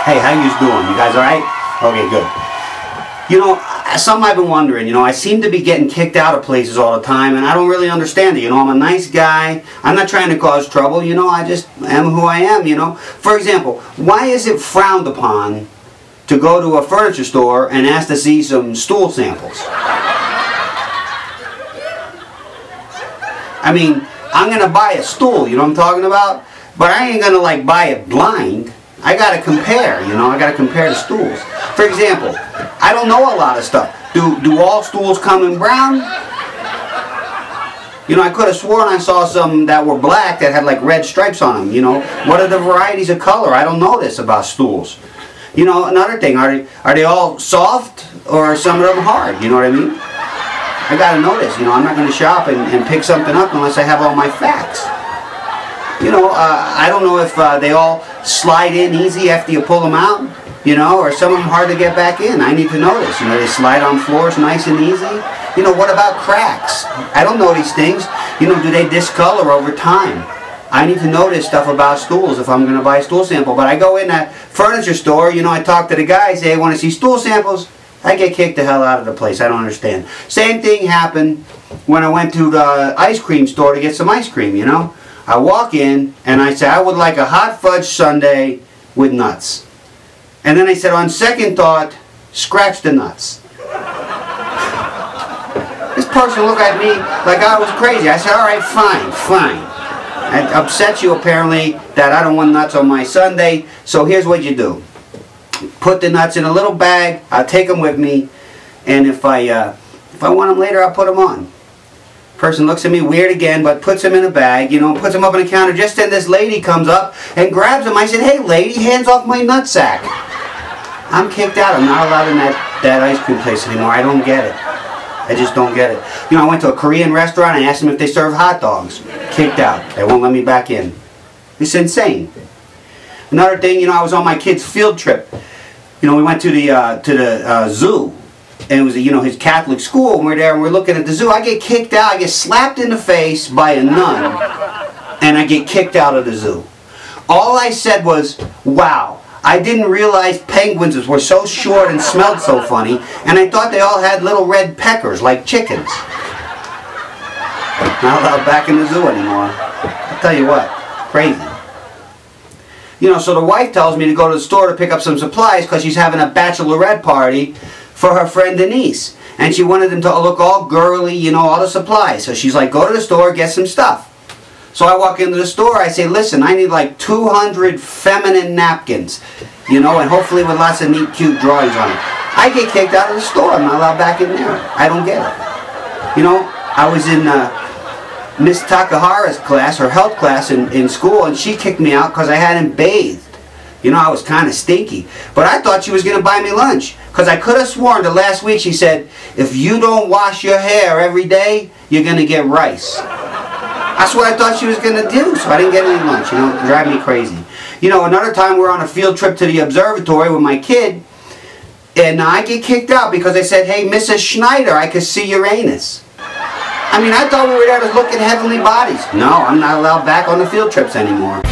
Hey, how you doing? You guys alright? Okay, good. You know, something I've been wondering, you know, I seem to be getting kicked out of places all the time, and I don't really understand it. You know, I'm a nice guy. I'm not trying to cause trouble, you know, I just am who I am, you know. For example, why is it frowned upon to go to a furniture store and ask to see some stool samples? I mean, I'm going to buy a stool, you know what I'm talking about? But I ain't going to, like, buy it blind. I got to compare, you know, I got to compare the stools. For example, I don't know a lot of stuff. Do all stools come in brown? You know, I could have sworn I saw some that were black that had like red stripes on them, you know. What are the varieties of color? I don't know this about stools. You know, another thing, are they all soft or are some of them hard? You know what I mean? I got to know this, you know. I'm not going to shop and pick something up unless I have all my facts. You know, I don't know if they all slide in easy after you pull them out, you know, or some of them hard to get back in. I need to know this. You know, they slide on floors nice and easy. You know, what about cracks? I don't know these things. You know, do they discolor over time? I need to know this stuff about stools if I'm going to buy a stool sample. But I go in that furniture store, you know, I talk to the guy, say, I want to see stool samples. I get kicked the hell out of the place. I don't understand. Same thing happened when I went to the ice cream store to get some ice cream, you know. I walk in and I say, I would like a hot fudge sundae with nuts. And then I said, on second thought, scratch the nuts. This person looked at me like I was crazy. I said, all right, fine. It upsets you apparently that I don't want nuts on my sundae, so here's what you do. Put the nuts in a little bag, I'll take them with me, and if I want them later, I'll put them on. Person looks at me weird again, but puts them in a bag, you know, puts them up on the counter. Just then this lady comes up and grabs them. I said, hey lady, hands off my nutsack. I'm kicked out. I'm not allowed in that ice cream place anymore. I don't get it. I just don't get it. You know, I went to a Korean restaurant. I asked them if they serve hot dogs. Kicked out. They won't let me back in. It's insane. Another thing, you know, I was on my kid's field trip. You know, we went to the zoo. And it was, you know, his Catholic school, and we're there and we're looking at the zoo. I get kicked out. I get slapped in the face by a nun, and I get kicked out of the zoo. All I said was, wow, I didn't realize penguins were so short and smelled so funny, and I thought they all had little red peckers like chickens. Not allowed back in the zoo anymore. I'll tell you what, crazy. You know, so the wife tells me to go to the store to pick up some supplies because she's having a bachelorette party for her friend Denise, and she wanted them to look all girly, you know, all the supplies. So she's like, go to the store, get some stuff. So I walk into the store, I say, listen, I need like 200 feminine napkins, you know, and hopefully with lots of neat, cute drawings on it. I get kicked out of the store. I'm not allowed back in there. I don't get it. You know, I was in Miss Takahara's class, her health class in school, and she kicked me out because I hadn't bathed. You know, I was kind of stinky. But I thought she was going to buy me lunch. Because I could have sworn that last week she said, if you don't wash your hair every day, you're going to get rice. That's what I thought she was going to do. So I didn't get any lunch. You know, it drive me crazy. You know, another time we're on a field trip to the observatory with my kid. And I get kicked out because they said, hey, Mrs. Schneider, I could see Uranus. I mean, I thought we were there to look at heavenly bodies. No, I'm not allowed back on the field trips anymore.